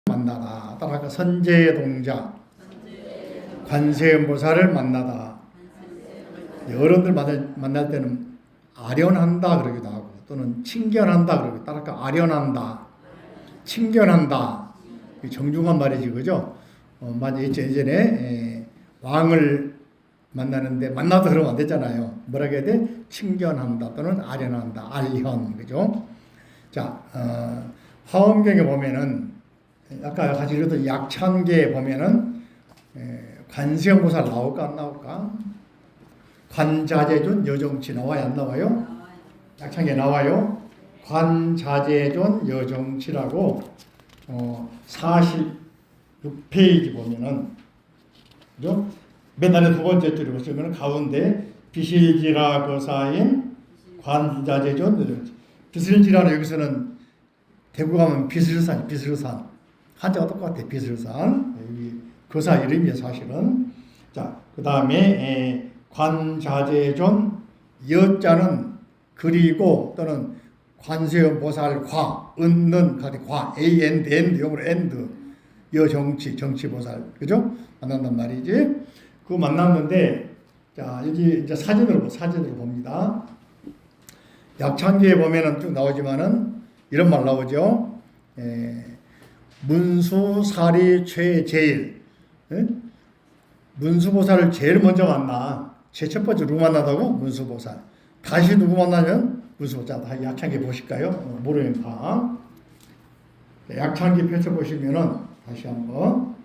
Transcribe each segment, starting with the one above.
만나다. 따라서 선제동자, 관세음보살을 만나다. 어른들 만날 때는 아련한다 그러기도 하고 또는 친견한다 그러고 따라서 아련한다, 친견한다. 정중한 말이지, 그죠? 만약 예전에 왕을 만나는데 만나다 그러면 안 되잖아요. 뭐라고 해야 돼? 친견한다 또는 아련한다, 알현, 그죠? 자, 화엄경에 보면은 아까 같이 읽었던 약찬계에 보면은 관세음보살 나올까 안 나올까? 관자재존 여정치 나와요 안 나와요? 약창에 나와요. 관자재존 여정치라고 46페이지 보면은, 그죠? 맨날에 두 번째 줄에 보시면 가운데 비실지라 거사인 관자재존 여정치. 비실지라는 여기서는 대구 가면 비슬산, 비슬산 한자가 똑같아. 비슬산 여기 거사 이름이에요 사실은. 자, 그 다음에 관자재존 여자는 그리고 또는 관세음보살 과 은는 과 and 영어로 and 여정치 정치보살, 그죠? 만난단 말이지. 그 만났는데, 자 여기 이제 사진으로 봅니다. 약창기에 보면은 쭉 나오지만은 이런 말 나오죠. 문수사리 최제일. 문수보살을 제일 먼저 만나. 첫 번째 누구 만나다고? 문수보살. 다시 누구 만나면 문수보살. 다 약창기 보실까요? 모르니까. 약창기 펼쳐보시면은 다시 한번.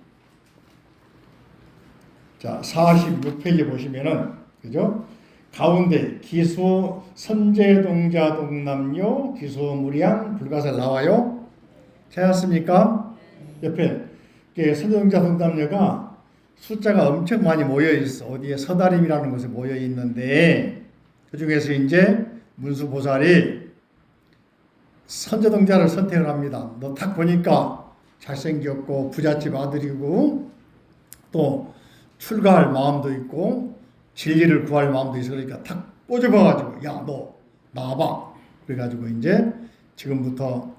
자, 46페이지 보시면은, 그죠? 가운데 기수 선제동자 동남요 기수 무량 불가살 나와요. 찾았습니까? 옆에 선제동자 동남요가 숫자가 엄청 많이 모여 있어. 어디에 서다림이라는 곳에 모여 있는데 그 중에서 이제 문수보살이 선제동자를 선택을 합니다. 너 딱 보니까 잘생겼고 부잣집 아들이고 또 출가할 마음도 있고 진리를 구할 마음도 있어. 그러니까 탁 꼬집어가지고 야 너 나와봐. 그래가지고 이제 지금부터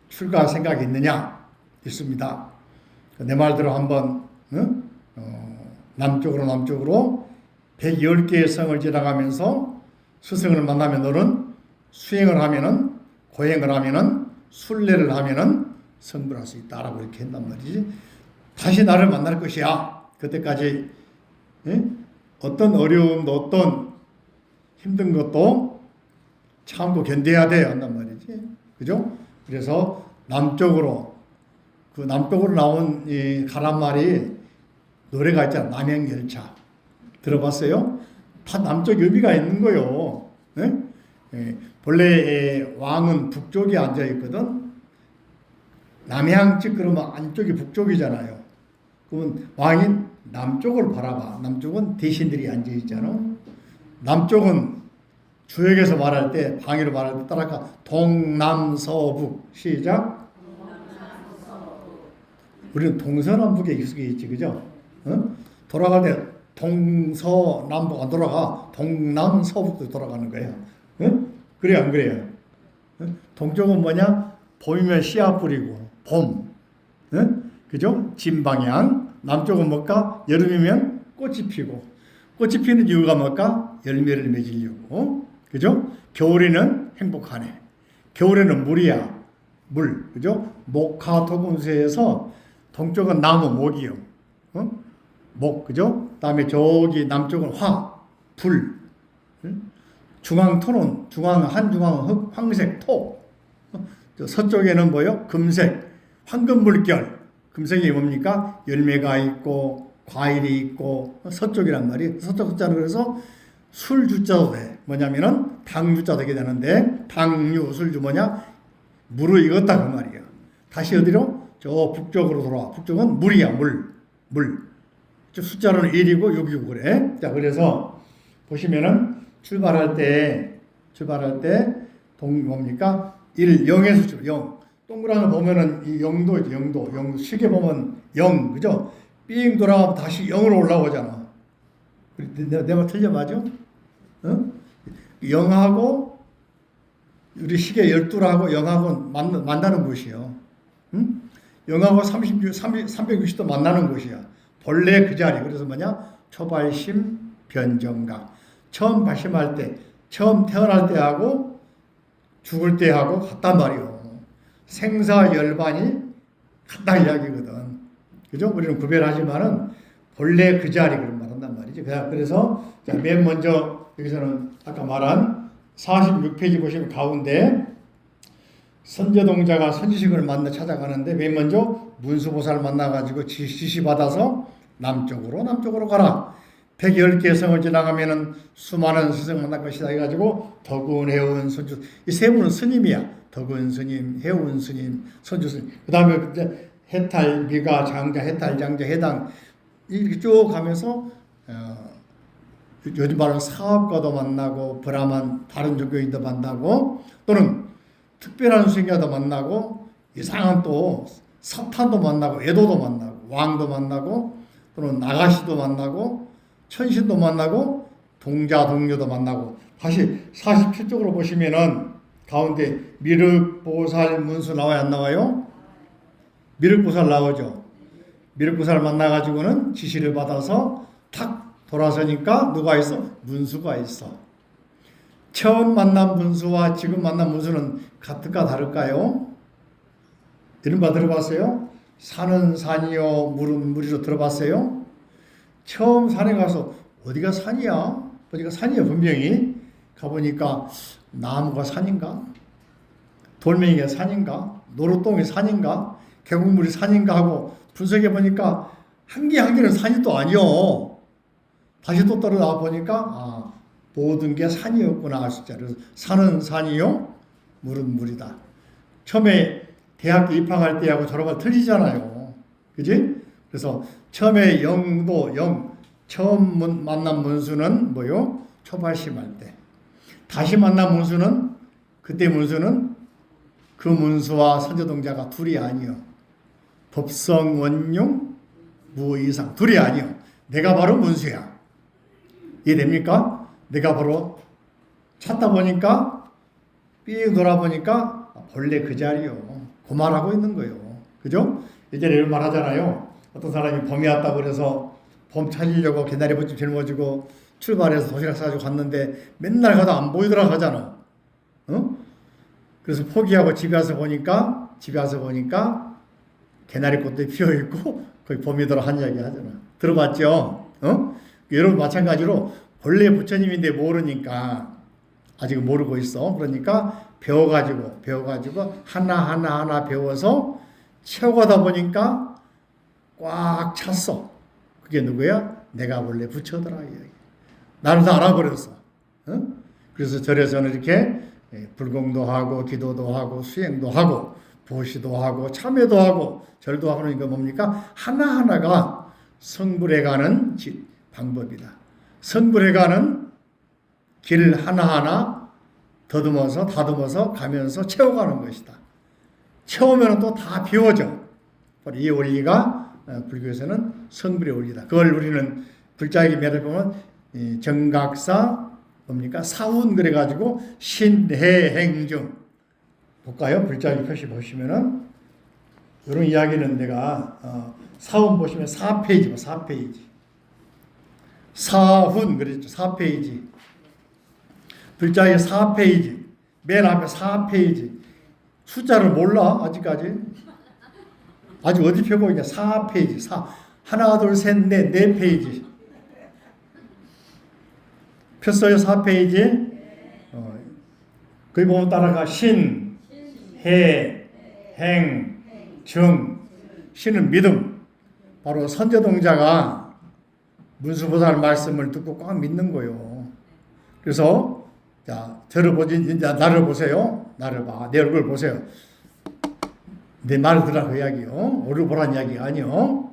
출가할 생각이 있느냐? 있습니다. 내 말대로 한번 남쪽으로 110개의 성을 지나가면서 스승을 만나면 너는 수행을 하면은 고행을 하면은 순례를 하면은 성불할 수 있다라고 이렇게 한단 말이지. 다시 나를 만날 것이야. 그때까지 어떤 어려움도 어떤 힘든 것도 참고 견뎌야 돼 한단 말이지. 그죠? 그래서 남쪽으로 나온 이 가란 말이 노래가 있잖아. 남행열차. 들어봤어요? 다 남쪽 의미가 있는 거요. 본래 왕은 북쪽에 앉아 있거든. 남향측 그러면 안쪽이 북쪽이잖아요. 그러면 왕이 남쪽을 바라봐. 남쪽은 대신들이 앉아 있잖아. 남쪽은 주역에서 말할 때, 방위로 말할 때 따라가 동남서북. 시작. 우리는 동서남북에 익숙해 있지, 그죠? 돌아갈 때 동서남북 안 돌아가. 동남서북도 돌아가는 거야. 그래요, 안 그래요? 동쪽은 뭐냐? 봄이면 씨앗 뿌리고 봄, 그죠? 진방향. 남쪽은 뭘까? 여름이면 꽃이 피고, 꽃이 피는 이유가 뭘까? 열매를 맺으려고, 그죠? 겨울에는 행복하네. 겨울에는 물이야, 물, 그죠? 목화토금수에서 동쪽은 나무, 목이요, 목, 그죠? 다음에 저기 남쪽은 화, 불, 중앙토는 한중앙 흑, 황색 토. 서쪽에는 뭐요? 금색, 황금물결. 금색이 뭡니까? 열매가 있고 과일이 있고 서쪽이란 말이. 서쪽 숫자는 그래서 술주자도 돼. 뭐냐면은 당주자 되게 되는데 당유 술주 뭐냐? 물을 익었다 그 말이야. 다시 어디로? 저 북쪽으로 돌아와. 북쪽은 물이야, 물. 저 숫자로는 1이고 6이고 그래. 자, 그래서 보시면은 출발할 때 뭡니까? 1, 0에서 출 0. 동그란 거 보면은 이 영도지, 영도. 시계 보면 0, 그죠? 삥 돌아가면 다시 0으로 올라오잖아. 내가 틀려 맞아? 0하고 우리 시계 12하고 0하고 만나는 곳이요. 영하고 360도 만나는 곳이야. 본래 그 자리. 그래서 뭐냐? 초발심 변정각. 처음 발심할 때, 처음 태어날 때하고 죽을 때하고 같단 말이요. 생사열반이 같다 이야기거든. 그죠? 우리는 구별하지만은 본래 그 자리 그런 말 한단 말이지. 그래서 자, 맨 먼저 여기서는 아까 말한 46페이지 보시면 가운데 선제동자가 선지식을 만나 찾아가는데 맨 먼저 문수보살을 만나가지고 지시받아서 남쪽으로 가라. 110개의 성을 지나가면은 수많은 스승 만날 것이다 해가지고 덕운, 해운, 선주 이 세 분은 스님이야. 덕운 스님, 해운 스님, 선주 스님. 그 다음에 해탈, 미가, 장자, 해탈, 장자, 해당 이렇게 쭉 가면서 요즘 말하는 사업가도 만나고 브라만 다른 종교인도 만나고 또는 특별한 수행자도 만나고 이상한 또 사탄도 만나고 애도도 만나고 왕도 만나고 또는 나가시도 만나고 천신도 만나고 동자 동료도 만나고 다시 47쪽으로 보시면은 가운데 미륵보살 문수 나와요 안 나와요? 미륵보살 나오죠. 미륵보살 만나가지고는 지시를 받아서 탁 돌아서니까 누가 있어? 문수가 있어. 처음 만난 문수와 지금 만난 문수는 같을까 다를까요? 이런 거 들어봤어요? 산은 산이요 물은 물이로 들어봤어요? 처음 산에 가서 어디가 산이야? 어디가 산이야 분명히 가보니까 나무가 산인가? 돌멩이가 산인가? 노릇동이 산인가? 계곡물이 산인가 하고 분석해 보니까 한 개 한 개는 산이 또 아니요. 다시 또 떨어나 보니까 모든 게 산이었구나. 진짜. 그래서 산은 산이요, 물은 물이다. 처음에 대학교 입학할 때하고 졸업할 때 틀리잖아요. 그지? 그래서 처음에 처음 만난 문수는 뭐요? 초발심할 때. 다시 만난 문수는 그때 문수는 그 문수와 선제동자가 둘이 아니요. 법성 원용 무이상 둘이 아니요. 내가 바로 문수야. 이해됩니까? 내가 바로 찾다 보니까 삐 돌아보니까 본래 그 자리요. 그 말하고 있는 거예요. 그죠? 예전에 이런 말 하잖아요. 어떤 사람이 봄이 왔다고 그래서 봄 찾으려고 개나리밭집 짊어지고 출발해서 도시락 싸가지고 갔는데 맨날 가다 안 보이더라 하잖아. 어? 그래서 포기하고 집에 와서 보니까 개나리꽃도 피어있고 거기 봄이더라 한 이야기 하잖아. 들어봤죠? 어? 여러분 마찬가지로 본래 부처님인데 모르니까 아직 모르고 있어. 그러니까 배워가지고 하나 배워서 채워가다 보니까 꽉 찼어. 그게 누구야? 내가 원래 부처더라. 나를 다 알아버렸어. 어? 그래서 절에서는 이렇게 불공도 하고 기도도 하고 수행도 하고 보시도 하고 참회도 하고 절도 하고 그러니까 뭡니까? 하나하나가 성불해가는 방법이다. 성불해가는 길을 하나하나 다듬어서 가면서 채워가는 것이다. 채우면 또 다 비워져. 이 원리가 불교에서는 성불의 원리다. 그걸 우리는 불자에게 매를 보면 정각사 뭡니까? 사훈 그래가지고 신해행중 볼까요? 불자기 표시 보시면은 이런 이야기는 내가 사훈 보시면 4페이지 4페이지 사훈 그랬죠. 4페이지 불자기 4페이지 맨 앞에 4페이지 숫자를 몰라 아직까지 아직 어디 펴고 있냐 4페이지 하나 둘 셋 넷 4페이지 폈어요 4페이지 거기 보면 따라가 신, 해, 행, 정 신은 믿음 바로 선제동자가 문수보살 말씀을 듣고 꽉 믿는 거예요. 그래서 자 저를 보지 이제 나를 보세요. 나를 봐. 내 얼굴 보세요. 내 말을 들으라 그 이야기요. 얼굴 보라는 이야기가 아니요.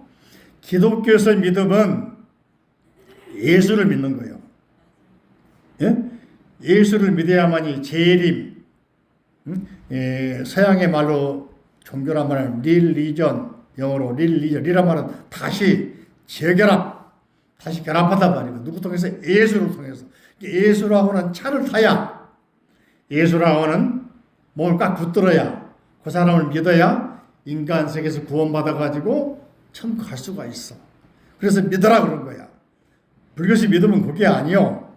기독교에서 믿음은 예수를 믿는 거예요. 예? 예수를 믿어야만이 재림, 서양의 말로 종교란 말은 릴리전, 영어로 릴리전, 말은 다시 재결합, 다시 결합한단 말이에요. 누구 통해서? 예수를 통해서. 예수라고는 차를 타야, 예수라고는 몸을 꽉 붙들어야, 그 사람을 믿어야 인간 세계에서 구원받아가지고 천국 갈 수가 있어. 그래서 믿으라 그런 거야. 불교시 믿으면 그게 아니요.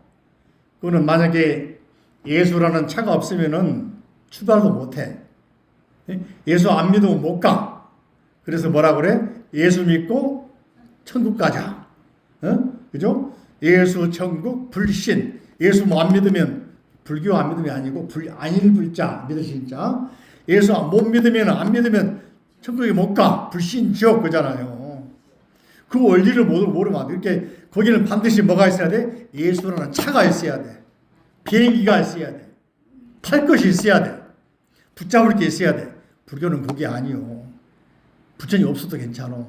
그거는 만약에 예수라는 차가 없으면은 출발도 못해. 예수 안 믿으면 못 가. 그래서 뭐라 그래? 예수 믿고 천국 가자. 그죠? 예수, 천국, 불신. 예수 뭐 안 믿으면 불교 안 믿으면 아니고 안일불자 믿으신 자. 예수 못 믿으면 안 믿으면 천국에 못 가. 불신 지옥 그잖아요. 그 원리를 모르면 안 돼. 이렇게 거기는 반드시 뭐가 있어야 돼? 예수라는 차가 있어야 돼. 비행기가 있어야 돼. 탈 것이 있어야 돼. 붙잡을 게 있어야 돼. 불교는 그게 아니요. 부처님 없어도 괜찮아.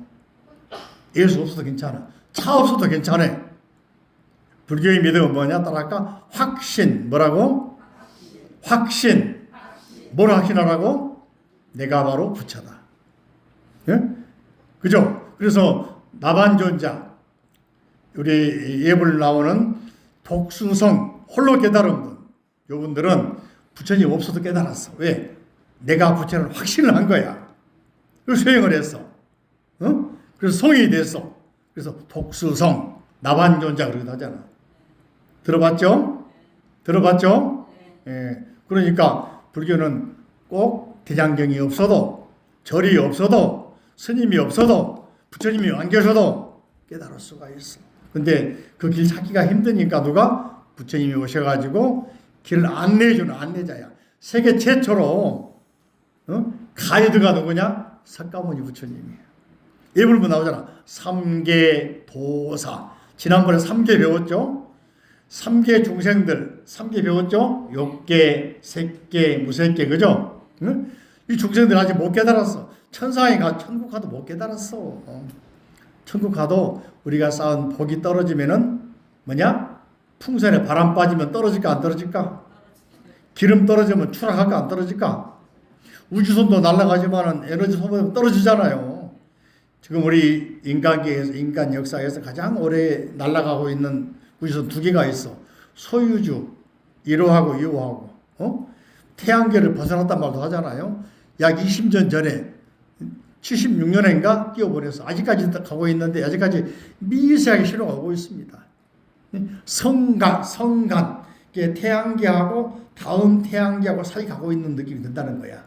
예수 없어도 괜찮아. 차 없어도 괜찮아. 불교의 믿음은 뭐냐? 따라할까? 확신. 뭐라고? 확신. 뭘 확신하라고? 내가 바로 부처다. 예? 그죠? 그래서 나반존자, 우리 예불 나오는 독수성, 홀로 깨달은 분, 요분들은 부처님 없어도 깨달았어. 왜? 내가 부처를 확신을 한 거야. 그래서 수행을 했어. 그래서 성이 됐어. 그래서 독수성, 나반존자 그러기도 하잖아. 들어봤죠? 들어봤죠? 예. 그러니까 불교는 꼭 대장경이 없어도, 절이 없어도, 스님이 없어도, 부처님이 안 계셔도 깨달을 수가 있어. 근데 그 길 찾기가 힘드니까 누가? 부처님이 오셔가지고 길을 안내해주는 안내자야. 세계 최초로 가이드가 누구냐? 석가모니 부처님이에요. 예불문 나오잖아. 삼계도사. 지난번에 삼계 배웠죠? 삼계 중생들, 삼계 배웠죠? 욕계, 색계, 무색계, 그죠? 응? 이 중생들 아직 못 깨달았어. 천상에 가, 천국 가도 못 깨달았어. 천국 가도 우리가 쌓은 복이 떨어지면은 뭐냐? 풍선에 바람 빠지면 떨어질까 안 떨어질까? 기름 떨어지면 추락할까 안 떨어질까? 우주선도 날아가지만은 에너지 소모되면 떨어지잖아요. 지금 우리 인간계에서, 인간 역사에서 가장 오래 날아가고 있는 우주선 두 개가 있어. 소유주 1호하고 2호하고. 태양계를 벗어났단 말도 하잖아요. 약 20년 전에 76년인가 띄워버렸어. 아직까지 가고 있는데 아직까지 미세하게 신호가 오고 있습니다. 성간, 태양계하고 다음 태양계하고 사이 가고 있는 느낌이 든다는 거야.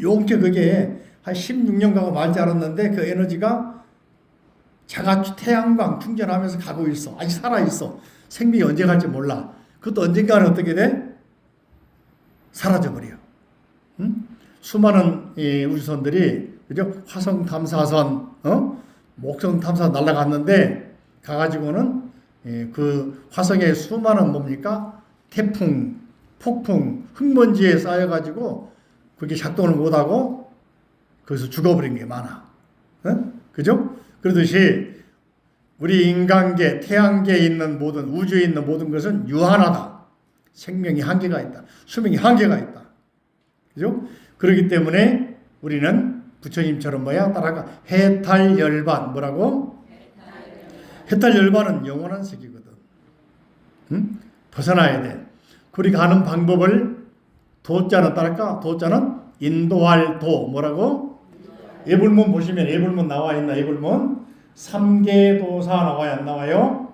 용케 그게 한 16년 가고 말지 않았는데 그 에너지가 자가 태양광 충전하면서 가고 있어. 아직 살아있어. 생명이 언제 갈지 몰라. 그것도 언젠가는 어떻게 돼? 사라져버려. 응? 수많은 이 우주선들이, 그죠? 화성 탐사선, 목성 탐사선 날아갔는데, 가가지고는 그 화성에 수많은 뭡니까? 태풍, 폭풍, 흙먼지에 쌓여가지고, 그게 작동을 못하고, 거기서 죽어버린 게 많아. 그죠? 그러듯이, 우리 인간계, 태양계에 있는 모든, 우주에 있는 모든 것은 유한하다. 생명이 한계가 있다. 수명이 한계가 있다. 그죠? 그렇기 때문에 우리는 부처님처럼 뭐야? 따라가 해탈열반. 뭐라고? 해탈열반은 영원한 세계거든. 응? 벗어나야 돼. 우리가 하는 방법을 도자는 따랄까? 도자는 인도할 도. 뭐라고? 예불문 보시면 예불문 나와 있나? 예불문 3계도사 나와요? 안 나와요?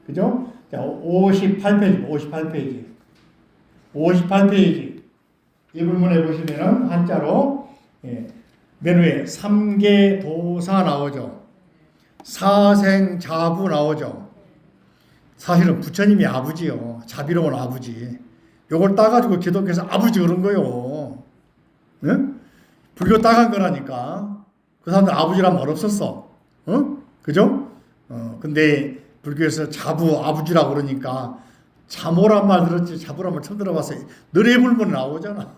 그죠? 자, 58페이지, 58페이지. 58페이지. 예불문에 보시면은 한자로, 맨 위에 3계도사 나오죠. 사생자부 나오죠. 사실은 부처님이 아버지요. 자비로운 아버지. 요걸 따가지고 기독교에서 아버지 그런 거요. 네? 불교 따간 거라니까. 그 사람들 아버지란 말 없었어. 그죠? 근데 불교에서 자부, 아버지라고 그러니까 자모란 말 들었지, 자부란 말 처음 들어봤어요. 너네 불문 나오잖아.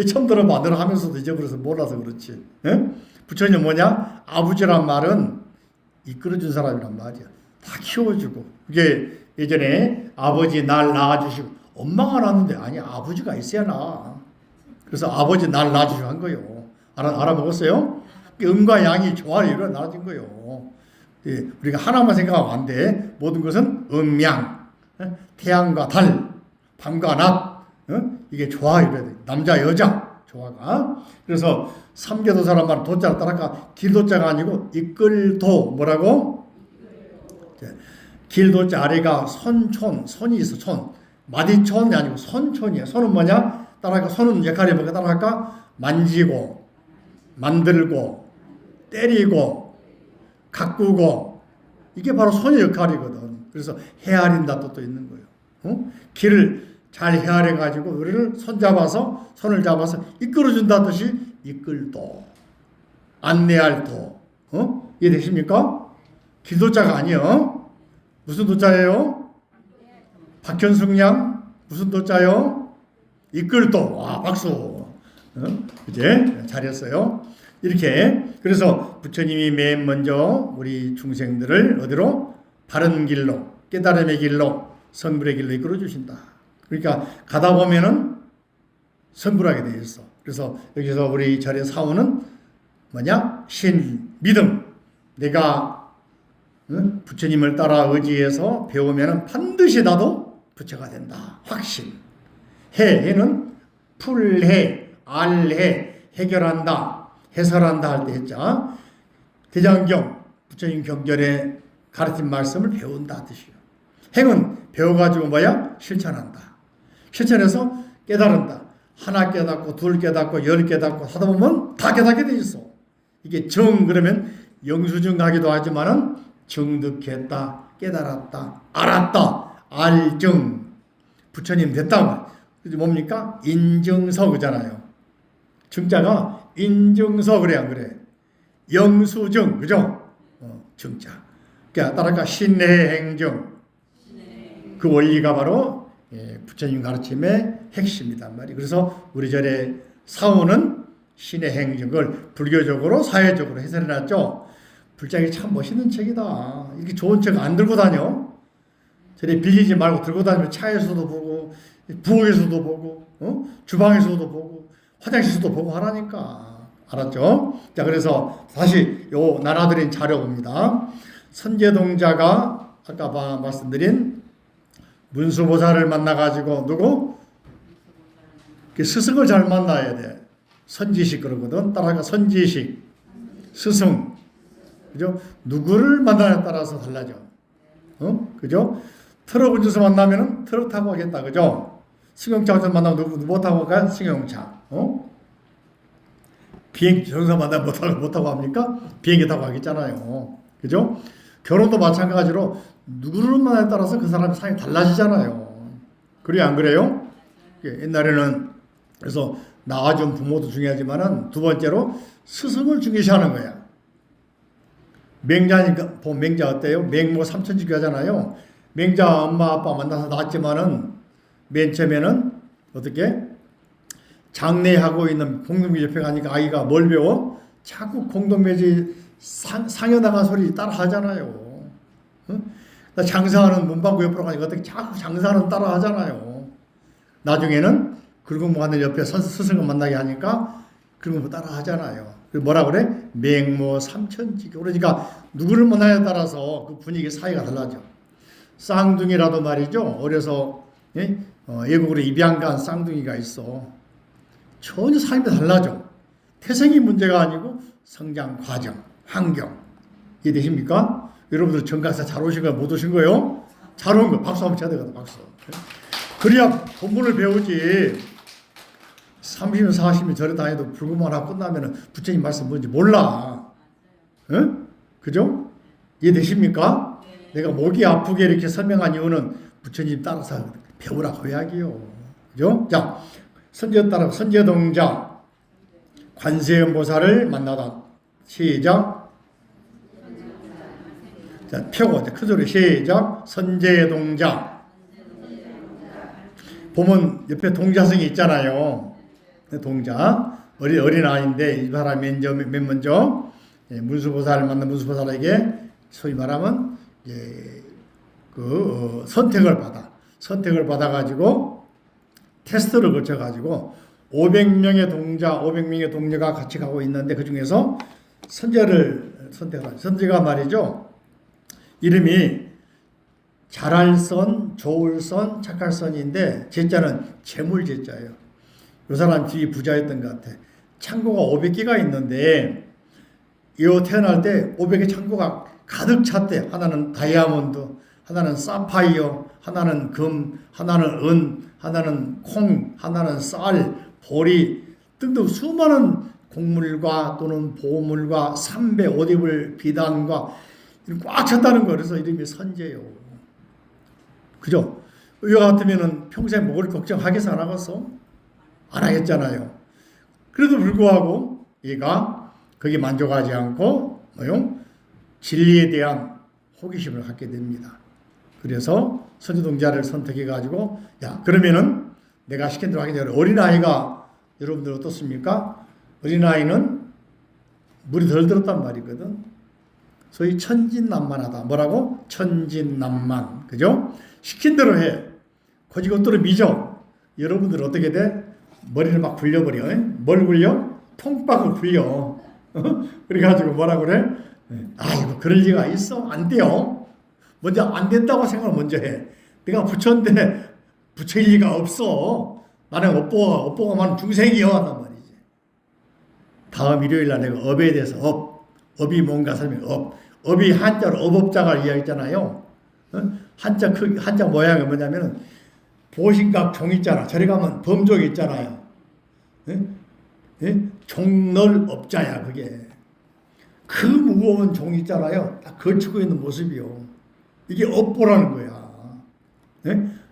처음 들어봐. 너를 하면서도 잊어버려서 몰라서 그렇지. 부처님 뭐냐? 아버지란 말은 이끌어준 사람이란 말이야. 다 키워주고. 그게 예전에 아버지 날 낳아주시고, 엄마가 낳았는데, 아니, 아버지가 있어야 낳아. 그래서 아버지 날 낳아주시고 한 거예요. 알아먹었어요? 음과 양이 조화를 이루어 나눠진 거예요. 우리가 하나만 생각하면 안 돼. 모든 것은 음양, 태양과 달, 밤과 낮, 이게 조화를 이루어야 돼. 남자, 여자, 조화가. 그래서 삼계도사란 말은 도자를 따라가 길도자가 아니고 이끌도 뭐라고? 길도자 아래가 선촌, 손이 있어. 손. 마디촌이 아니고 손촌이에요. 손은 뭐냐? 따라가 손은 역할이 뭐가 따라갈까? 만지고, 만들고, 때리고, 가꾸고, 이게 바로 손의 역할이거든. 그래서 헤아린다 뜻도 있는 거예요. 길을 잘 헤아려 가지고 우리를 손을 잡아서 이끌어준다 뜻이 이끌도, 안내할 도. 이해되십니까? 길도자가 아니요. 무슨 도자예요? 박현숙 양 무슨 도자요? 이끌도. 와, 박수. 이제 잘했어요. 이렇게 그래서 부처님이 맨 먼저 우리 중생들을 어디로? 바른 길로, 깨달음의 길로, 성불의 길로 이끌어 주신다. 그러니까 가다 보면은 성불하게 되어 있어. 그래서 여기서 우리 절의 사원은 뭐냐? 믿음. 내가 부처님을 따라 의지해서 배우면은 반드시 나도 부처가 된다. 확신. 해는 풀해, 알해, 해결한다, 해설한다 할 때 했죠. 대장경, 부처님 경전에 가르친 말씀을 배운다 뜻이요. 행은 배워가지고 뭐야? 실천한다. 실천해서 깨달은다. 하나 깨닫고 둘 깨닫고 열 깨닫고 하다 보면 다 깨닫게 돼 있어. 이게 그러면 영수증하기도 하지만은 정득했다, 깨달았다, 알았다, 알증. 부처님 됐다. 그게 뭡니까? 인증서 그잖아요. 증자가 인증서 그래 안 그래? 영수증 그죠? 증자. 그러니까 따라가 신해행정. 그 원리가 바로 부처님 가르침의 핵심이단 말이에요. 그래서 우리 절의 사원은 신해행정을 불교적으로 사회적으로 해설해놨죠. 불장이 참 멋있는 책이다. 이렇게 좋은 책 안 들고 다녀. 저리 빌리지 말고 들고 다니면 차에서도 보고 부엌에서도 보고 주방에서도 보고 화장실에서도 보고 하라니까. 알았죠? 자, 그래서 다시 요 나눠드린 자료 봅니다. 선제동자가 아까 말씀드린 문수보살을 만나가지고 누구? 스승을 잘 만나야 돼. 선지식 그러거든. 따라가 선지식, 스승. 그죠? 누구를 만나냐에 따라서 달라져. 그죠? 트럭 운전사 만나면은 트럭 타고 가겠다. 그죠? 승용차 운전 만나면 누구 못 타고 가? 승용차. 비행기 정사 만나면 못 타고 합니까? 비행기 타고 가겠잖아요. 그죠? 결혼도 마찬가지로 누구를 만나에 따라서 그 사람의 상이 달라지잖아요. 그래요, 안 그래요? 옛날에는 그래서 낳아준 부모도 중요하지만은 두 번째로 스승을 중요시하는 거야. 맹자니까 보면 맹자 어때요? 맹모 삼천지교 하잖아요. 맹자 엄마 아빠 만나서 낳았지만은 맨 처음에는 어떻게 장례하고 있는 공동묘지 옆에 가니까 아이가 뭘 배워? 자꾸 공동묘지 상여나간 소리 따라 하잖아요. 나 장사하는 문방구 옆으로 가니까 어떻게 자꾸 장사하는 따라 하잖아요. 나중에는 긁은 모하는 옆에 스승을 만나게 하니까 긁은 모 따라 하잖아요. 뭐라 그래? 맹모 삼천지교. 그러니까 누구를 만나냐에 따라서 그 분위기 사이가 달라져. 쌍둥이라도 말이죠. 어려서 외국으로 입양 간 쌍둥이가 있어. 전혀 삶이 달라져. 태생이 문제가 아니고 성장 과정, 환경. 이해되십니까? 여러분들 전강사 잘 오신 거야? 못 오신 거예요? 잘 온 거. 박수 한번 쳐야 되거든. 박수. 그래야 본문을 배우지. 30년 40년 절에 다녀도 불구만 하고 끝나면 부처님 말씀 뭔지 몰라. 응? 그죠? 이해되십니까? 내가 목이 아프게 이렇게 설명한 이유는 부처님 따라서 배우라고 해야기요. 그죠? 자, 선제동자 관세음보살을 만나다. 시작. 자, 펴고 큰 소리 시작. 선제동자. 보면 옆에 동자성이 있잖아요. 동자. 어린아이인데 이 사람이 맨 먼저 문수보살을 만난 문수보살에게 소위 말하면 선택을 받아가지고 테스트를 거쳐가지고 500명의 동료가 같이 가고 있는데 그 중에서 선제를 선택하죠. 선제가 말이죠. 이름이 잘할 선, 좋을 선, 착할 선인데 제자는 재물 제자예요. 이 사람 집이 부자였던 것 같아. 창고가 500개가 있는데 이 태어날 때 500개 창고가 가득 찼대. 하나는 다이아몬드, 하나는 사파이어, 하나는 금, 하나는 은, 하나는 콩, 하나는 쌀, 보리 등등 수많은 곡물과 또는 보물과 삼배 옷 입을 비단과 꽉 찼다는 거. 그래서 이름이 선재요. 그죠? 이와 같으면은 평생 먹을 걱정하겠어 안 하겠어? 안 하겠잖아요. 그래도 불구하고 얘가 거기 만족하지 않고 뭐요? 진리에 대한 호기심을 갖게 됩니다. 그래서 선지동자를 선택해 가지고 야 그러면은 내가 시킨 대로 하게 되는 어린아이가 여러분들 어떻습니까? 어린아이는 물이 덜 들었단 말이거든. 소위 천진난만하다. 뭐라고? 천진난만. 그죠? 시킨 대로 해. 거지것대로 믿어. 여러분들 어떻게 돼? 머리를 막 굴려버려. 뭘 굴려? 통박을 굴려. 그래가지고 뭐라 그래? 아이고 그럴 리가 있어? 안 돼요. 먼저 안 된다고 생각을 먼저 해. 내가 부처인데 부처일 리가 없어. 나는 업보가 많은 중생이여 한단 말이지. 다음 일요일날 내가 업에 대해서 업이 뭔가 설명. 업이 한자로 업업자가 이야기했잖아요. 한자 모양이 뭐냐면은 보신각 종 있잖아. 저리 가면 범종이 있잖아요. 종널 업자야 그게. 그 무거운 종 있잖아요. 딱 걸치고 있는 모습이요. 이게 업보라는 거야.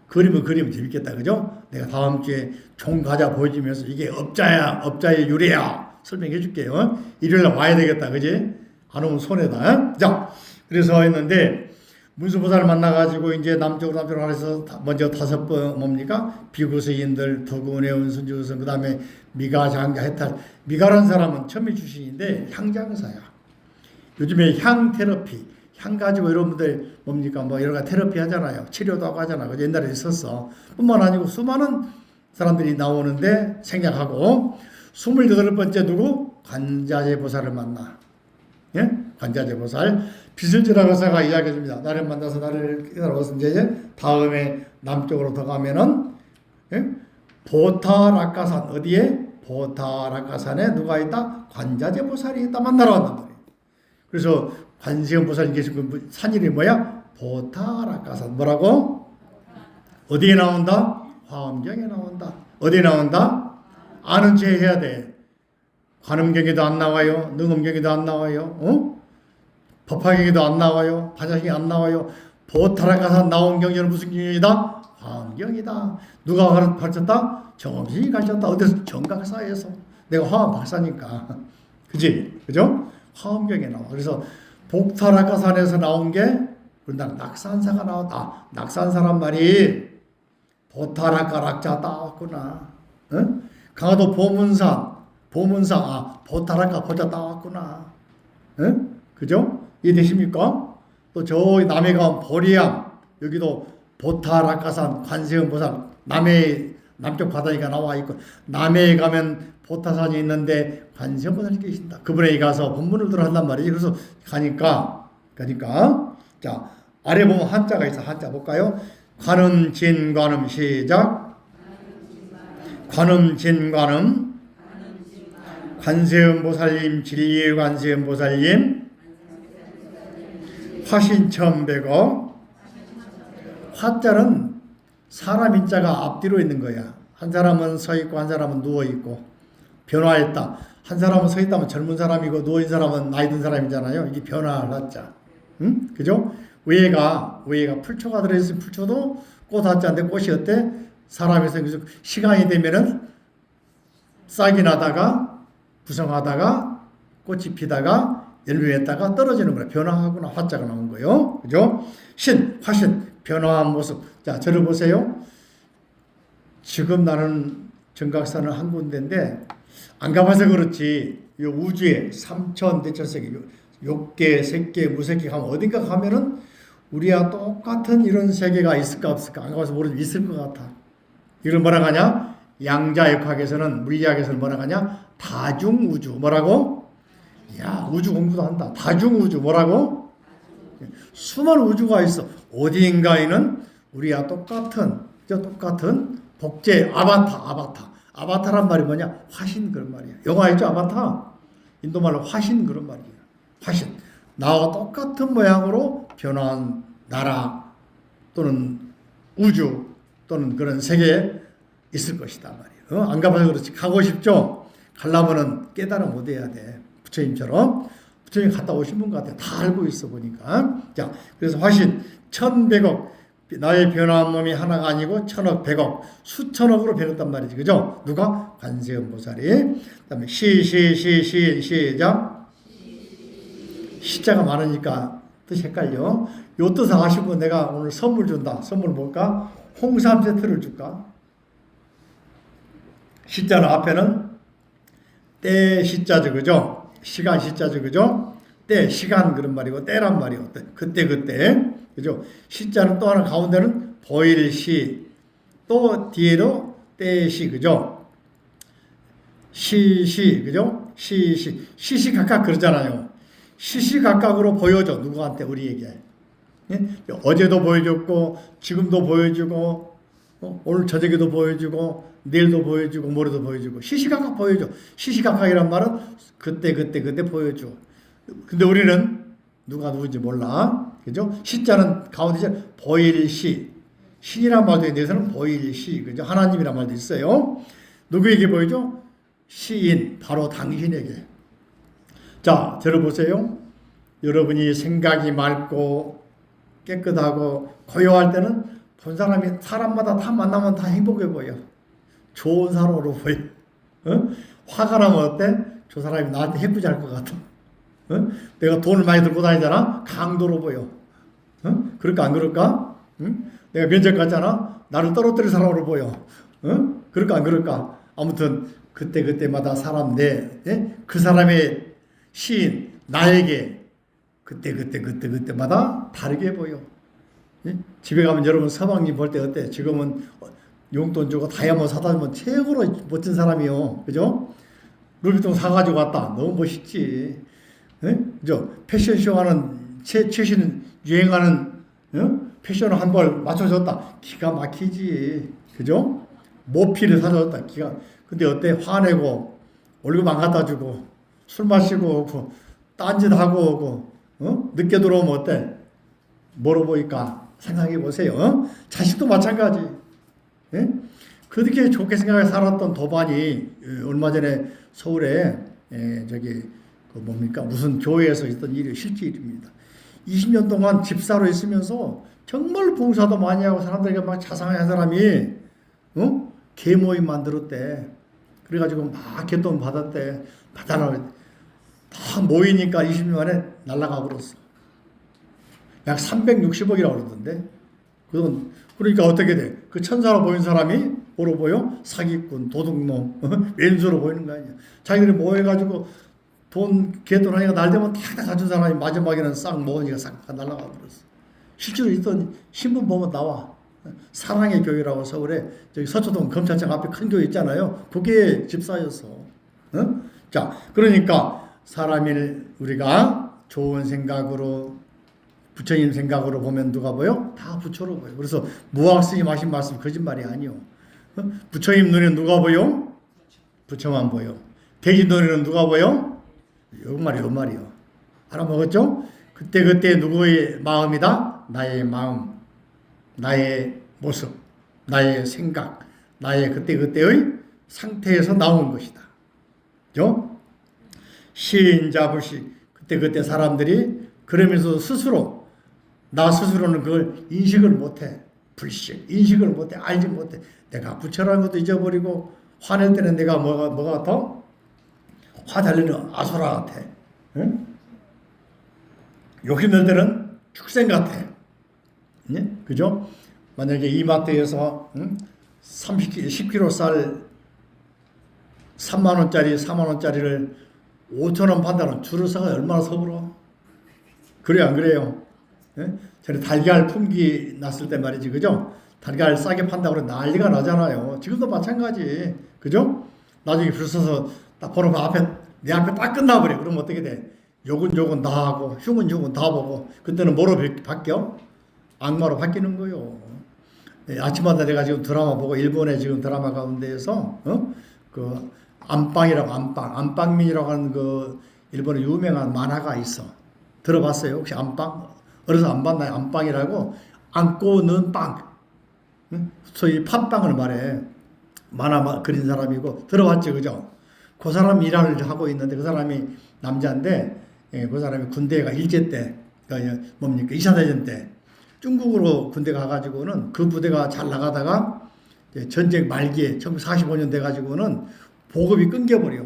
그리면 재밌겠다. 그죠? 내가 다음 주에 종 가자 보여주면서 이게 업자야. 업자의 유래야. 설명해 줄게요. 일요일날 와야 되겠다. 그지? 안 오면 손해다. 자, 그래서 했는데 문수보살을 만나가지고 이제 남쪽으로 가서 먼저 5번 뭡니까? 비구스인들, 도군의 운순주선, 그 다음에 미가, 장자, 해탈. 미가라는 사람은 천미 출신인데 향장사야. 요즘에 향 테라피, 향 가지고 여러분들 뭡니까? 뭐 여러 가지 테라피 하잖아요. 치료도 하고 하잖아. 그 옛날에 있었어. 뿐만 아니고 수많은 사람들이 나오는데 생략하고 28번째 누구? 관자재보살을 만나. 예? 관자재보살. 비슬지라가사가 이야기해 줍니다. 나를 만나서 나를 깨달아서 이제 다음에 남쪽으로 더 가면은 예? 보타락가산 어디에? 보타락가산에 누가 있다? 관자재보살이 있다. 만나러 왔단 말이에요. 그래서 관세음보살이 계신 그 산 이름이 뭐야? 보타락가산. 뭐라고? 어디에 나온다? 화엄경에 나온다. 어디에 나온다? 아는 체 해야 돼. 관음경에도 안 나와요. 능음경에도 안 나와요. 법화경에도 안 나와요. 반야경에 안 나와요. 보타락가산 나온 경전은 무슨 경전이다? 화엄경이다. 누가 가르쳤다? 정엄신이 가르쳤다. 어디서? 정각사에서. 내가 화엄 박사니까. 그지? 그죠? 화엄경에 나와. 그래서 복타락가산에서 나온 게 우리나라 낙산사가 나왔다. 낙산사란 말이 보타락가락자 따왔구나. 강화도 보문산 보타락가 보자 따왔구나. 그죠? 이해되십니까? 또 저 남해 가면 보리암 여기도 보타락가산 관세음보살 남쪽 바다니까 나와 있고 남해에 가면 보타산이 있는데 관세음보살이 계신다. 그분에게 가서 본문을 들어 한단 말이지. 그래서 가니까 자 아래 보면 한자가 있어. 한자 볼까요? 관음 진관음 시작. 관음 진관음 관세음보살님 진리의 관세음보살님 화신천백어. 화자는 사람 인자가 앞뒤로 있는 거야. 한 사람은 서 있고 한 사람은 누워 있고 변화했다. 한 사람은 서 있다면 젊은 사람이고 누워 있는 사람은 나이 든 사람이잖아요. 이게 변화를 하자. 그죠? 위에가 풀초가 들어있으면 풀초도 꽃 하자인데 꽃이 어때? 사람에서 시간이 되면은 싹이 나다가 구성하다가 꽃이 피다가 열매 맺다가 떨어지는 거야. 변화하구나. 화자가 나온 거예요. 그죠? 화신, 변화한 모습. 자, 저를 보세요. 지금 나는 정각산은 한 군데인데, 안 가봐서 그렇지, 이 우주에 삼천 대천세계, 욕계, 색계, 무색계 가면 어딘가 가면은 우리와 똑같은 이런 세계가 있을까 없을까? 안 가봐서 모르지 있을 것 같아. 이걸 뭐라 하냐? 양자역학에서는, 물리학에서는 뭐라 하냐? 다중우주. 뭐라고? 야, 우주 공부도 한다. 다중우주. 뭐라고? 수많은 우주가 있어. 어디인가에는 우리와 똑같은 복제 아바타. 아바타란 말이 뭐냐? 화신 그런 말이야. 영화 있죠? 아바타. 인도말로 화신 그런 말이에요. 화신. 나와 똑같은 모양으로 변화한 나라 또는 우주 또는 그런 세계에 있을 것이다 말이에요. 안 가봐서 그렇지. 가고 싶죠? 가려면은 깨달음 못 해야 돼. 부처님처럼. 부처님 갔다 오신 분 같아. 다 알고 있어 보니까. 자, 그래서 화신 1100억 나의 변화한 몸이 하나가 아니고 1000억, 100억, 수천억으로 변했단 말이지. 그죠? 누가? 관세음보살이. 그다음에 시작. 시자가 많으니까 뜻 헷갈려. 요 뜻 아시고 내가 오늘 선물 준다. 선물 뭘까? 홍삼 세트를 줄까? 시자는 앞에는 때 시자죠. 그죠? 시간 시자죠. 그죠? 때, 시간 그런 말이고 때란 말이고 그때. 그죠? 시자는 또 하나 가운데는 보일시 또 뒤에도 때시 그죠? 그죠? 시시각각 그러잖아요. 시시각각으로 보여줘 누구한테 우리에게. 예? 어제도 보여줬고 지금도 보여주고 오늘 저녁에도 보여주고 내일도 보여주고 모레도 보여주고 시시각각 보여줘. 시시각각이란 말은 그때 보여줘. 근데 우리는 누가 누군지 몰라. 그죠? 시자는 가운데 보일시. 신이란 말에 대해서는 보일시. 그죠? 하나님이란 말도 있어요. 누구에게 보여줘? 시인. 바로 당신에게. 자, 들어보세요. 여러분이 생각이 맑고 깨끗하고 고요할 때는 본 사람마다 다 만나면 다 행복해 보여. 좋은 사람으로 보여. 화가 나면 어때? 저 사람이 나한테 해코지할 것 같아. 내가 돈을 많이 들고 다니잖아? 강도로 보여. 그럴까 안 그럴까? 내가 면접 갔잖아? 나를 떨어뜨릴 사람으로 보여. 그럴까 안 그럴까? 아무튼 그때마다 사람 그 사람의 시인 나에게 그때마다 다르게 보여. 집에 가면 여러분 서방님 볼 때 어때? 지금은 용돈 주고 다이아몬드 사다 주면 최고로 멋진 사람이요. 그죠? 루비통 사가지고 왔다. 너무 멋있지. 그죠? 패션쇼 하는 최신 유행하는 패션을 한 벌 맞춰줬다. 기가 막히지. 그죠? 모피를 사줬다. 근데 어때? 화내고 월급 안 갖다 주고 술 마시고 오고 딴짓하고 오고 늦게 들어오면 어때? 뭐로 보일까? 생각해 보세요. 자식도 마찬가지. 예? 그렇게 좋게 생각해 살았던 도반이 얼마 전에 서울에 무슨 교회에서 있던 일이 실제 일입니다. 20년 동안 집사로 있으면서 정말 봉사도 많이 하고 사람들에게 막 자상한 사람이 개 모임 만들었대. 그래가지고 막 개돈 받았대. 다 모이니까 20년 만에 날아가 버렸어. 약 360억이라고 그러던데. 그러니까 어떻게 돼? 그 천사로 보인 사람이 뭐로 보여? 사기꾼, 도둑놈, 왼수로 보이는 거 아니야. 자기들이 모여가지고 개돈 하니까 날 되면 다 가진 사람이 마지막에는 싹 먹으니까 싹 날아가 버렸어. 실제로 있던 신문 보면 나와. 사랑의 교회라고 서울에 저기 서초동 검찰청 앞에 큰 교회 있잖아요. 그게 집사였어. 자, 그러니까 사람을 우리가 좋은 생각으로 부처님 생각으로 보면 누가 보여? 다 부처로 보여. 그래서 무학스님 하신 말씀 거짓말이 아니요. 부처님 눈에는 누가 보여? 부처만 보여. 대신 눈에는 누가 보여? 요 말이요. 알아먹었죠? 그때 누구의 마음이다? 나의 마음, 나의 모습, 나의 생각, 나의 그때의 상태에서 나온 것이다. 그죠? 시인자불시. 그때 사람들이 그러면서 나 스스로는 그걸 인식을 못해. 불식. 인식을 못해. 알지 못해. 내가 부처라는 것도 잊어버리고 화낼 때는 내가 뭐가 같아? 화달리는 아소라 같아. 응? 욕심낼 때는 축생 같아. 네? 그죠? 만약에 이마트에서 10kg 쌀 3만원짜리, 4만원짜리를 5천원 판다는 줄을 서가 얼마나 서불어? 그래요, 안 그래요? 예? 전에 달걀 품귀 났을 때 말이지, 그죠? 달걀 싸게 판다고 그래 난리가 나잖아요. 지금도 마찬가지, 그죠? 나중에 줄 서서 딱 보는 거 내 앞에 딱 끝나버려. 그러면 어떻게 돼? 욕은 다 하고, 흉은 다 보고, 그때는 뭐로 바뀌어? 악마로 바뀌는 거요. 아침마다 내가 지금 드라마 보고 일본의 지금 드라마 가운데에서 그 안방이라고 안방민이라고 하는 그 일본의 유명한 만화가 있어. 들어봤어요? 혹시 안방? 어려서 안 봤나요? 안방이라고 안고 는 빵. 소위 팥빵을 말해. 만화 그린 사람이고 들어봤죠, 그죠? 그 사람 일을 하고 있는데 그 사람이 남자인데 그 사람이 군대가 일제 때 그러니까 뭡니까 2차 대전 때 중국으로 군대 가가지고는 그 부대가 잘 나가다가 전쟁 말기에 1945년 돼가지고는 보급이 끊겨버려.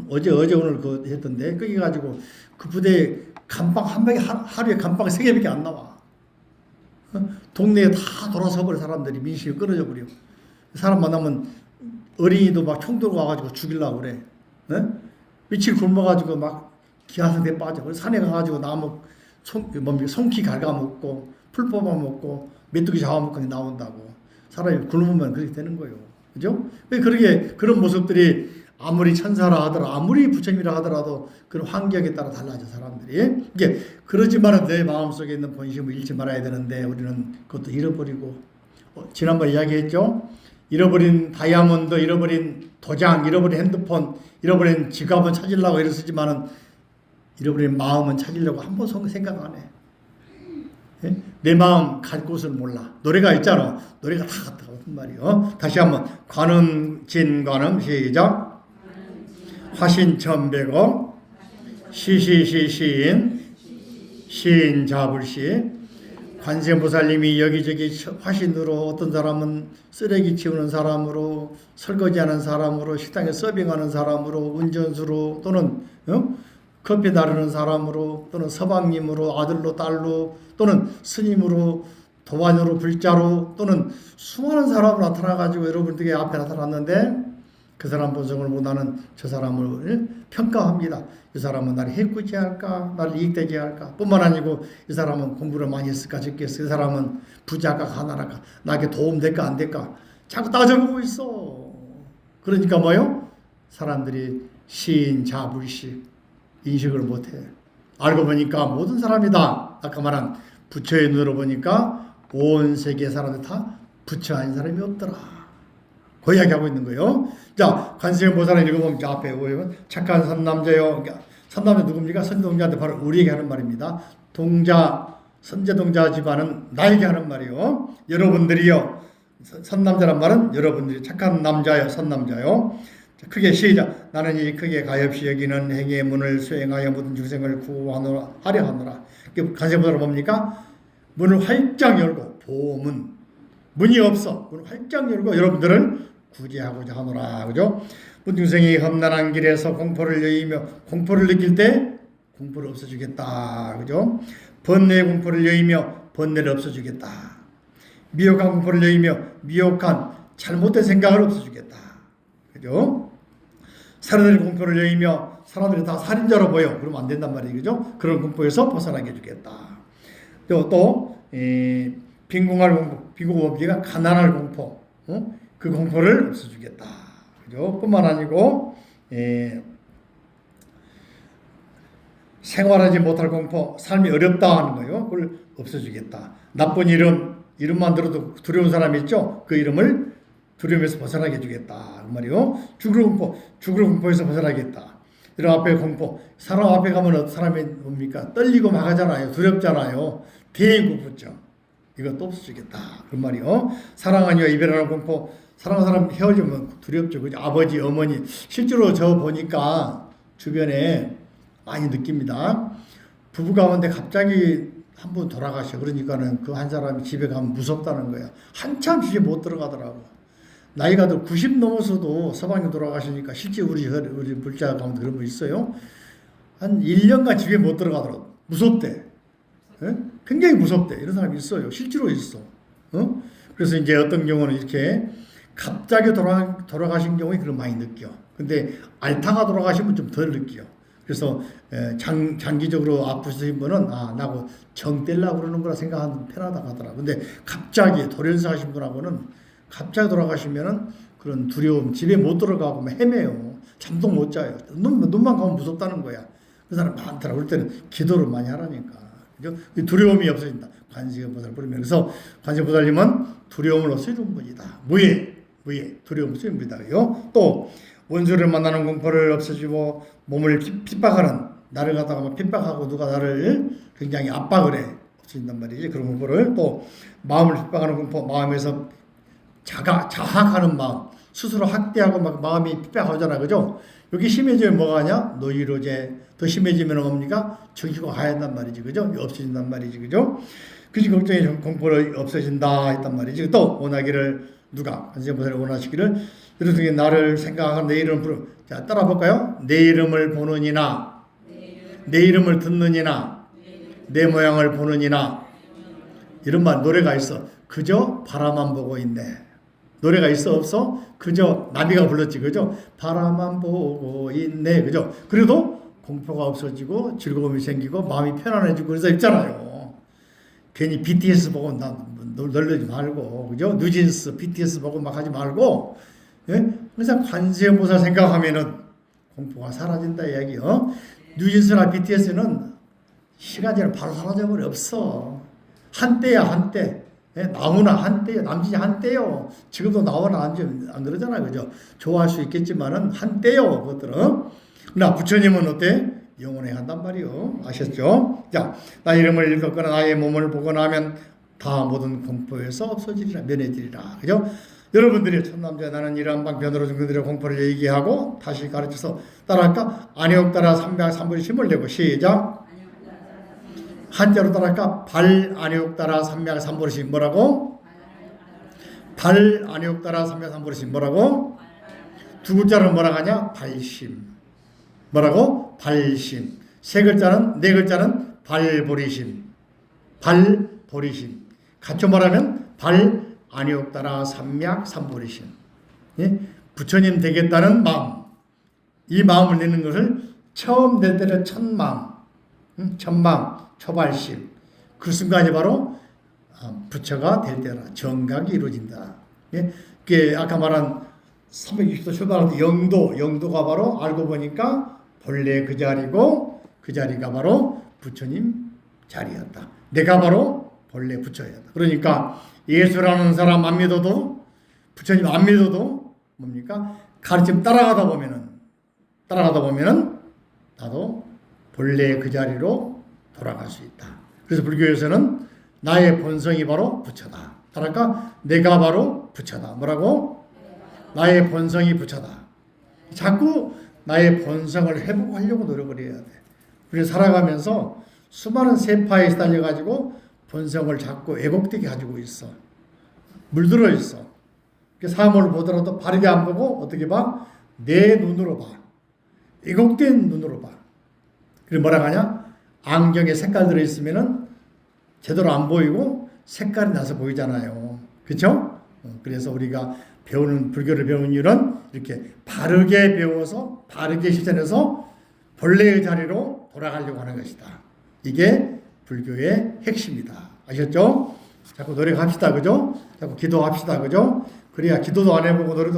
어제 오늘 그 했던데 끊겨가지고 그 부대 감방 하루에 감방 3개밖에 안 나와. 동네에 다 돌아서 버려. 사람들이 민심이 끊어져 버려. 사람 만나면 어린이도 막 총 들고 와가지고 죽이려고 그래. 며칠 굶어가지고 막 기아상태에 빠져. 그래서 산에 가가지고 나무 송키 갉아먹고 풀 뽑아먹고 메뚜기 잡아먹고 나온다고. 사람이 굶으면 그렇게 되는 거예요. 그죠? 왜 그런 모습들이 아무리 천사라 하더라도 아무리 부처님이라 하더라도 그런 환경에 따라 달라져 사람들이. 이게 그러지만은 내 마음속에 있는 본심을 잃지 말아야 되는데 우리는 그것도 잃어버리고 지난번에 이야기했죠. 잃어버린 다이아몬드, 잃어버린 도장, 잃어버린 핸드폰, 잃어버린 지갑은 찾으려고 애를 쓰지만은 잃어버린 마음은 찾으려고 한 번 생각 안 해. 예? 내 마음 갈 곳을 몰라. 노래가 있잖아. 노래가 다 같다 무슨 말이요. 다시 한번 관음 진관음 시작. 화신천백어 시시시시인 시인 잡을시. 관세음보살님이 여기저기 화신으로 어떤 사람은 쓰레기 치우는 사람으로 설거지하는 사람으로 식당에 서빙하는 사람으로 운전수로 또는 커피 나르는 사람으로 또는 서방님으로 아들로 딸로 또는 스님으로 도반으로 불자로 또는 수많은 사람으로 나타나가지고 여러분들에게 앞에 나타났는데 그 사람 본성을 못하는 저 사람을 평가합니다. 이 사람은 나를 해꾸지 할까? 나를 이익되게 할까? 뿐만 아니고 이 사람은 공부를 많이 했을까? 적게 했을까? 이 사람은 부자일까? 가난할까? 나에게 도움 될까? 안 될까? 자꾸 따져보고 있어. 그러니까 뭐요? 사람들이 시인자불식 인식을 못해. 알고 보니까 모든 사람이다. 아까 말한 부처의 눈으로 보니까 온 세계 사람들 다 부처 아닌 사람이 없더라. 그 이야기하고 있는 거예요. 자, 관세음보살을 읽어보면 앞에 보면 착한 선남자요. 선남자 누굽니까? 선동자한테 바로 우리에게 하는 말입니다. 선제동자 집안은 나에게 하는 말이요. 여러분들이요. 선남자란 말은 여러분들이 착한 남자요. 선남자요. 자, 크게 시작. 나는 이 크게 가엾이 여기는 행위의 문을 수행하여 모든 중생을 구하노라 하려 하노라. 관세음보살은 뭡니까? 문을 활짝 열고 보문. 문이 없어. 문을 활짝 열고 여러분들을 구제하고자 하노라. 그죠? 문중생이 험난한 길에서 공포를 여의며 공포를 느낄 때 공포를 없애주겠다. 그죠? 번뇌의 공포를 여의며 번뇌를 없애주겠다. 미혹한 공포를 여의며 미혹한 잘못된 생각을 없애주겠다. 그죠? 살인의 공포를 여의며 사람들이 다 살인자로 보여. 그러면 안 된단 말이에요. 그죠? 그런 공포에서 벗어나게 해주겠다. 또 빈궁할 공포, 빈궁업지가 가난할 공포. 그 공포를 없애주겠다. 그죠? 뿐만 아니고, 생활하지 못할 공포, 삶이 어렵다 하는 거예요. 그걸 없애주겠다. 나쁜 이름만 들어도 두려운 사람이 있죠? 그 이름을 두려움에서 벗어나게 해주겠다. 그 말이요. 죽을 공포에서 벗어나겠다. 이런 앞에 공포. 사람 앞에 가면 어떤 사람이 뭡니까? 떨리고 막 하잖아요. 두렵잖아요. 대인공포증. 이것도 없어지겠다. 그 말이요. 사랑 아니와 이별하는 공포. 사랑하는 사람 헤어지면 두렵죠. 그죠? 아버지, 어머니. 실제로 저 보니까 주변에 많이 느낍니다. 부부 가운데 갑자기 한 분 돌아가셔. 그러니까는 그 한 사람이 집에 가면 무섭다는 거야. 한참 집에 못 들어가더라고. 나이가 더 90 넘어서도 서방이 돌아가시니까 실제 우리 불자 가운데 그런 분 있어요. 한 1년간 집에 못 들어가더라고. 무섭대. 예? 굉장히 무섭대. 이런 사람이 있어요. 실제로 있어. 그래서 이제 어떤 경우는 이렇게 갑자기 돌아가신 경우에 그걸 많이 느껴. 근데 앓다가 돌아가시면 좀 덜 느껴. 그래서 장기적으로 아프신 분은 나하고 정 떼려고 그러는 거라 생각하면 편하다고 하더라고. 근데 갑자기 돌연사 하신 분하고는 갑자기 돌아가시면은 그런 두려움, 집에 못 들어가고 막 헤매요. 잠도 못 자요. 눈만 감으면 무섭다는 거야. 그 사람 많더라. 그럴 때는 기도를 많이 하라니까. 그죠? 두려움이 없어진다. 관세음보살 부르면. 그래서 관세음보살님은 두려움을 없애주는 분이다. 무예, 두려움 없애주는 분이다. 또 원수를 만나는 공포를 없애주고 몸을 핍박하는, 나를 갖다가 막 핍박하고 누가 나를 굉장히 압박을 해. 없어진단 말이지. 그런 공포를. 또 마음을 핍박하는 공포, 마음에서 자학하는 마음, 스스로 학대하고 막 마음이 핍박하잖아. 그죠? 여기 심해지면 뭐가 하냐? 노이로제. 더 심해지면 뭡니까? 정신과 하얀단 말이지. 그죠? 없어진단 말이지. 그죠? 그지 걱정이 공포를 없어진다 했단 말이지. 또 원하기를 누가 관세음보살이 원하시기를 이렇게 나를 생각하는 내 이름을 부르. 자, 따라 볼까요? 내 이름을 보느니나, 내 이름을 듣느니나, 내 모양을 보느니나. 이런 말 노래가 있어. 그저 바라만 보고 있네. 노래가 있어 없어? 그저 나비가 불렀지. 그죠? 바라만 보고 있네. 그죠? 그래도 공포가 없어지고 즐거움이 생기고 마음이 편안해지고 그래서 있잖아요. 괜히 BTS 보고 놀라지 말고, 그죠? 뉴진스 BTS 보고 막 하지 말고, 예? 그래서 관세음보살 생각하면은 공포가 사라진다 이야기. 뉴진스나 BTS는 시간 지나면 바로 사라져버려. 없어. 한때야 한때. 예? 나오나 한때요. 남진이 한때요. 지금도 나오나 안 그러잖아요. 그죠? 좋아할 수 있겠지만은 한때요. 그것들은. 나 부처님은 어때? 영원히 한단 말이요. 아셨죠? 자, 나 이름을 읽었거나 나의 몸을 보거나 하면 다 모든 공포에서 없어지리라, 면해지리라. 그죠? 여러분들이 참남자 나는 이러한 방편으로 중들의 공포를 얘기하고 다시 가르쳐서 따라할까? 안욕 따라 300 힘을 내고 시작. 한자로 따라할까? 발 안욕 따라 300 3버릇이 뭐라고? 발 안욕 따라 300 3버릇이 뭐라고? 두 글자는 뭐라 하냐? 발심. 뭐라고? 발심. 네 글자는 발보리심. 발보리심. 같이 말하면 발 안욕 따라 삼약 삼보리심. 예? 부처님 되겠다는 마음. 이 마음을 내는 것을 처음 될 때는 첫마음, 첫마음, 초발심. 그 순간이 바로 부처가 될 때라. 정각이 이루어진다. 예? 그게 아까 말한 360도 출발할 때 영도가 바로 알고 보니까 본래 그 자리고 그 자리가 바로 부처님 자리였다. 내가 바로 본래 부처였다. 그러니까 예수라는 사람 안 믿어도, 부처님 안 믿어도 뭡니까? 가르침 따라가다 보면은 나도 본래 그 자리로 돌아갈 수 있다. 그래서 불교에서는 나의 본성이 바로 부처다. 따라할까? 내가 바로 부처다. 뭐라고? 나의 본성이 부처다. 자꾸 나의 본성을 회복하려고 노력을 해야 돼. 그래서 살아가면서 수많은 세파에 시달려가지고 본성을 자꾸 왜곡되게 가지고 있어. 물들어 있어. 사물을 보더라도 바르게 안 보고 어떻게 봐? 내 눈으로 봐. 왜곡된 눈으로 봐. 그리고 뭐라 하냐? 안경에 색깔 들어있으면은 제대로 안 보이고 색깔이 나서 보이잖아요. 그렇죠? 그래서 우리가 불교를 배우는 이유는 이렇게 바르게 배워서 바르게 실천해서 본래의 자리로 돌아가려고 하는 것이다. 이게 불교의 핵심이다. 아셨죠? 자꾸 노력합시다. 그죠? 자꾸 기도합시다. 그죠? 그래야 기도도 안 해보고 노력도